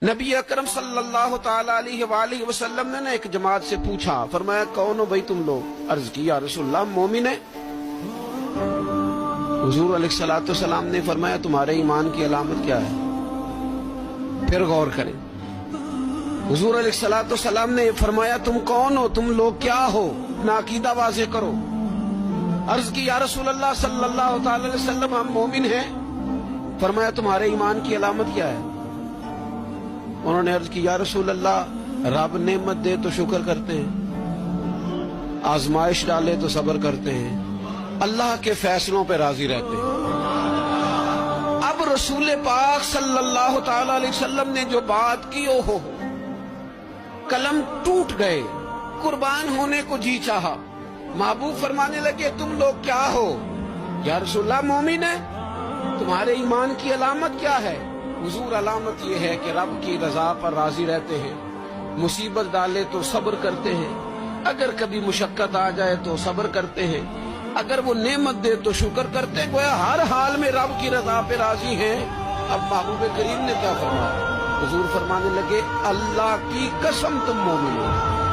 نبی اکرم صلی اللہ تعالی علیہ وآلہ وسلم نے ایک جماعت سے پوچھا، فرمایا کون ہو بھائی تم لوگ؟ عرض کی یا رسول اللہ مومن ہے۔ حضور علیہ السلام نے فرمایا تمہارے ایمان کی علامت کیا ہے؟ پھر غور کریں۔ حضور علیہ السلام نے فرمایا تم کون ہو، تم لوگ کیا ہو، اپنا عقیدہ واضح کرو۔ عرض کی یا رسول اللہ صلی اللہ تعالی علیہ وسلم ہم مومن ہیں۔ فرمایا تمہارے ایمان کی علامت کیا ہے؟ انہوں نے عرض کی یا رسول اللہ رب نعمت دے تو شکر کرتے ہیں، آزمائش ڈالے تو صبر کرتے ہیں، اللہ کے فیصلوں پہ راضی رہتے ہیں۔ اب رسول پاک صلی اللہ تعالی علیہ وسلم نے جو بات کی ہو قلم ٹوٹ گئے، قربان ہونے کو جی چاہا۔ محبوب فرمانے لگے تم لوگ کیا ہو؟ یا رسول اللہ مومن ہے۔ تمہارے ایمان کی علامت کیا ہے؟ حضور علامت یہ ہے کہ رب کی رضا پر راضی رہتے ہیں، مصیبت ڈالے تو صبر کرتے ہیں، اگر کبھی مشقت آ جائے تو صبر کرتے ہیں، اگر وہ نعمت دے تو شکر کرتے ہیں، گویا ہر حال میں رب کی رضا پہ راضی ہیں۔ اب محبوب کریم نے کیا فرمایا؟ حضور فرمانے لگے اللہ کی قسم تم مومن ہو۔